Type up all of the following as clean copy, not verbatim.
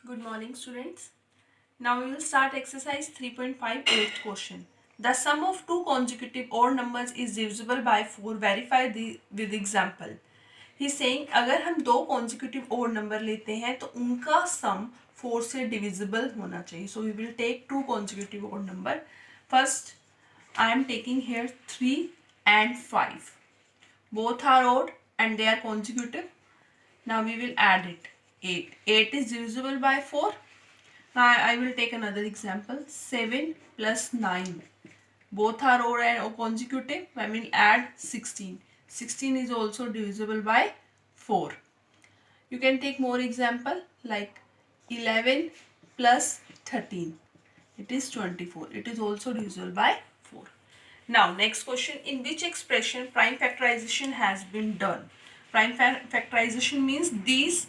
Good morning, students. Now we will start exercise 3.5 8th question. The sum of two consecutive odd numbers is divisible by 4. Verify with example. He's saying अगर हम दो consecutive odd number लेते हैं तो उनका sum 4 से divisible होना चाहिए. So we will take two consecutive odd number. First, I am taking here 3 and 5. Both are odd and they are consecutive. Now we will add it. 8. 8 is divisible by 4. Now I will take another example. 7 plus 9. Both are odd and consecutive. I will add 16. 16 is also divisible by 4. You can take more example like 11 plus 13. It is 24. It is also divisible by 4. Now next question. In which expression prime factorization has been done? Prime factorization means these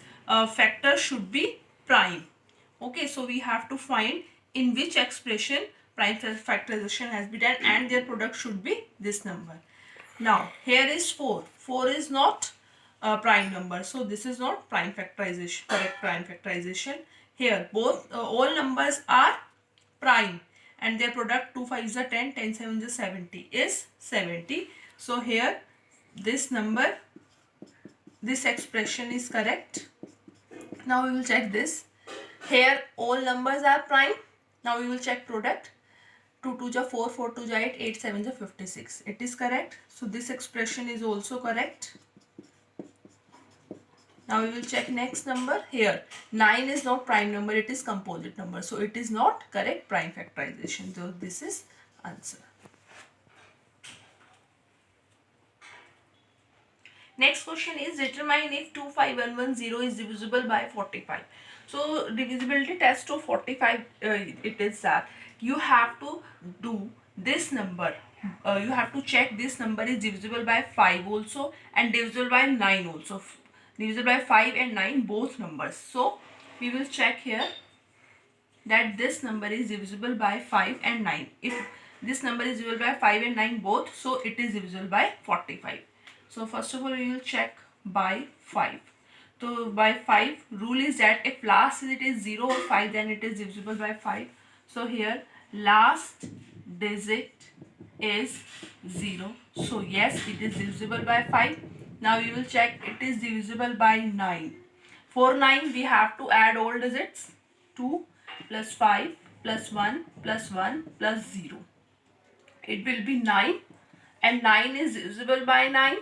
factors should be prime. Okay, so we have to find in which expression prime factorization has been done and their product should be this number. Now here is 4. 4 is not a prime number, so this is not prime factorization, correct prime factorization. Here both all numbers are prime and their product 2 5 is a 10, 10 7 is 70 is 70. So here this number, this expression is correct. Now we will check this. Here all numbers are prime. Now we will check product. 2 2 ja 4, 4 2 ja 8, 8 7 ja 56. It is correct. So this expression is also correct. Now we will check next number. Here 9 is not prime number, it is composite number. So it is not correct prime factorization. So this is answer. Next question is determine if 25110 is divisible by 45. So divisibility test of 45 it is that you have to do this number. You have to check this number is divisible by 5 also and divisible by 9 also. Divisible by 5 and 9 both numbers. So we will check here that this number is divisible by 5 and 9. If this number is divisible by 5 and 9 both, so it is divisible by 45. So first of all we will check by 5. So by 5 rule is that if last it is 0 or 5 then it is divisible by 5. So here last digit is 0. So yes, it is divisible by 5. Now we will check it is divisible by 9. For 9 we have to add all digits. 2 plus 5 plus 1 plus 1 plus 0. It will be 9 and 9 is divisible by 9.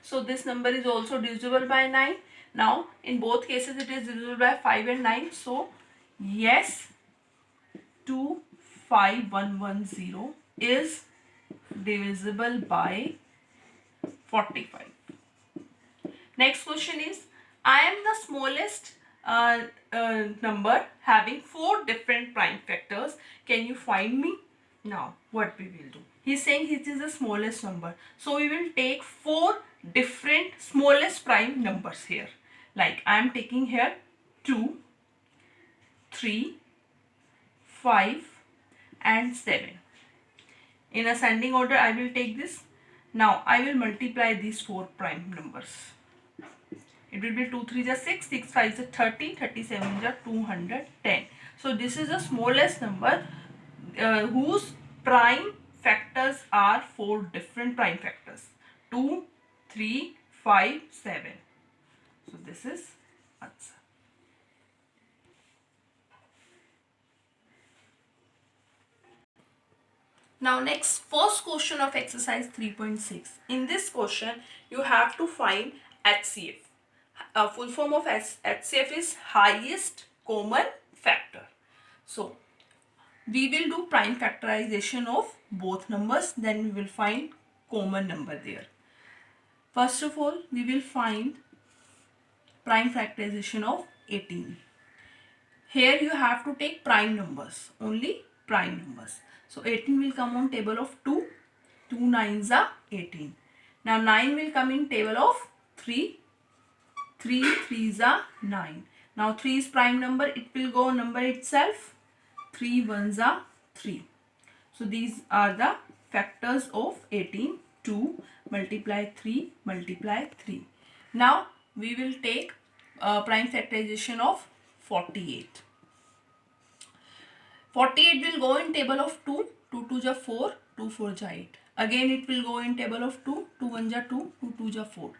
So this number is also divisible by 9. Now in both cases it is divisible by 5 and 9. So yes, 25110 is divisible by 45. Next question is, I am the smallest number having 4 different prime factors. Can you find me? Now what we will do? He's saying it is the smallest number. So we will take 4 different smallest prime numbers here. Like I am taking here 2, 3, 5 and 7. In ascending order I will take this. Now I will multiply these 4 prime numbers. It will be 2 3 is 6, 6 5 is 30, 37 is 210. So this is the smallest number whose prime factors are 4 different prime factors. 2, 3, 5, 7. So this is answer. Now next, first question of exercise 3.6. In this question you have to find HCF. Full form of HCF is highest common factor. So we will do prime factorization of both numbers, then we will find common number there. First of all we will find prime factorization of 18. Here you have to take prime numbers, only prime numbers. So 18 will come on table of 2, 2 9s are 18. Now 9 will come in table of 3, 3 3s are 9. Now 3 is prime number, it will go number itself. 3 1s are 3. So these are the factors of 18. 2 multiply 3 multiply 3. Now we will take prime factorization of 48. 48 will go in table of 2. 2 2 ja 4, 2 4 ja 8. Again it will go in table of 2. 2 1 ja 2, 2 2 ja 4.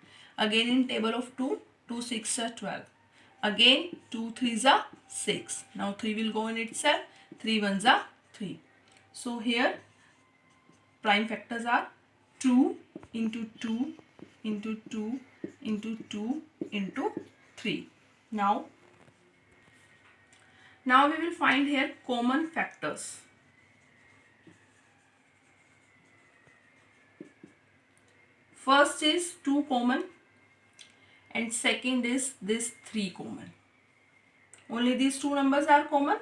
Again in table of 2. 2 6 ja 12. Again 2 3 ja 6. Now 3 will go in itself. 3 1 ja 3. So here prime factors are 2 into 2 into 2 into 2 into 3. Now we will find here common factors. First is 2 common and second is this 3 common. Only these two numbers are common.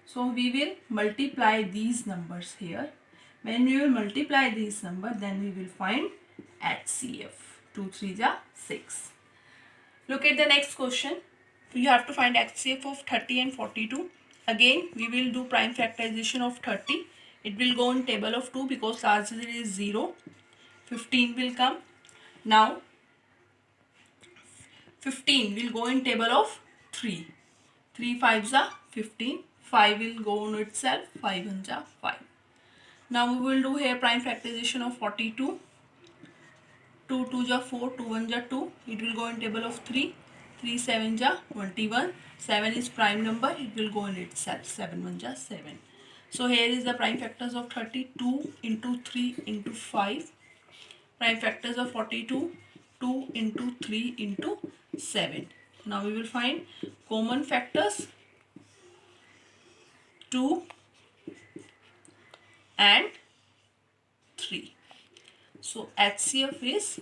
So we will multiply these numbers here. When we will multiply these numbers, then we will find HCF. 2 3 ja 6. Look at the next question. You have to find HCF of 30 and 42. Again, we will do prime factorization of 30. It will go in table of 2 because last digit is 0. 15 will come. Now 15 will go in table of 3. 3 5s are 15. 5 will go on itself. 5 1s are 5. Now we will do here prime factorization of 42. 2 2 ja 4, 2 1 ja 2. It will go in table of 3. 3 7 ja 21. 7 is prime number. It will go in itself. 7 1 ja 7. So here is the prime factors of 32 into 3 into 5. Prime factors of 42. 2 into 3 into 7. Now we will find common factors 2 and 3. So HCF is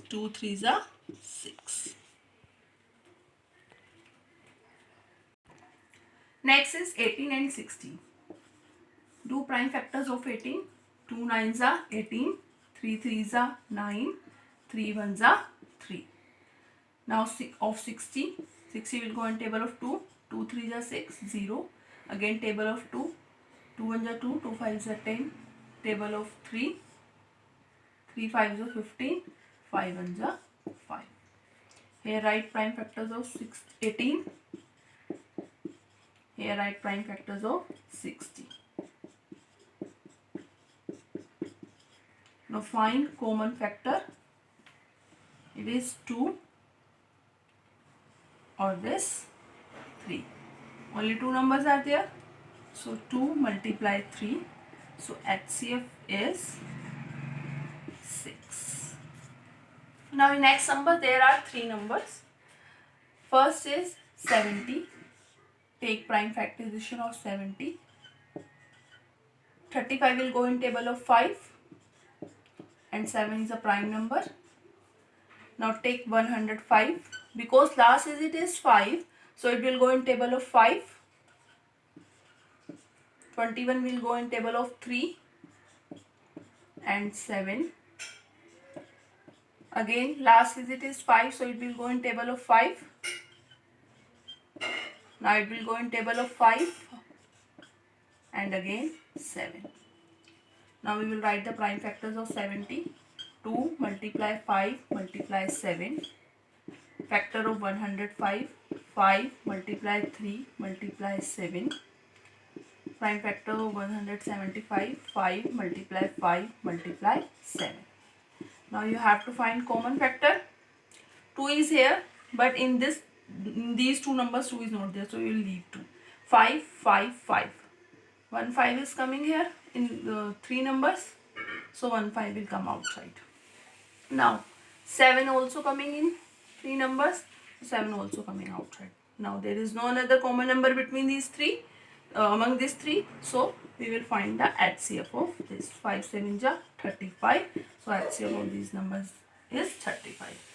2 3s are 6. Next is 18 and 16. Do prime factors of 18. 2 9s are 18. 3 3s are 9. 3 1s are 3. Now of 60. 60 will go in table of 2. 2 3s are 6. 0. Again table of 2. 2 1s are 2. 2 5s are 10. Table of 3. 3 5s are 15. 5 1s are 5. Here write prime factors of 18. Here write prime factors of 60. Now find common factor. It is 2 or this 3. Only two numbers are there. So 2 multiply 3. So HCF is 6. Now in next number there are 3 numbers. First is 70. Take prime factorization of 70. 35 will go in table of 5 and 7 is a prime number. Now take 105 because last digit is 5, so it will go in table of 5. 21 will go in table of 3 and 7. Again last digit is 5, so it will go in table of 5. Now it will go in table of 5 and again 7. Now we will write the prime factors of 70. 2 multiply 5 multiply 7. Factor of 105. 5 multiply 3 multiply 7. Prime factor of 175. 5 multiply 5 multiply 7. Now you have to find common factor. 2 is here, but in these two numbers 2 is not there, so you will leave 2. 5 5 5. 1 5 is coming here in the 3 numbers, so 1 5 will come outside. Now 7 also coming in 3 numbers, 7 also coming outside. Now there is no another common number between these three, among these three, so we will find the HCF of this. 5 7 ja 35. So HCF of these numbers is 35.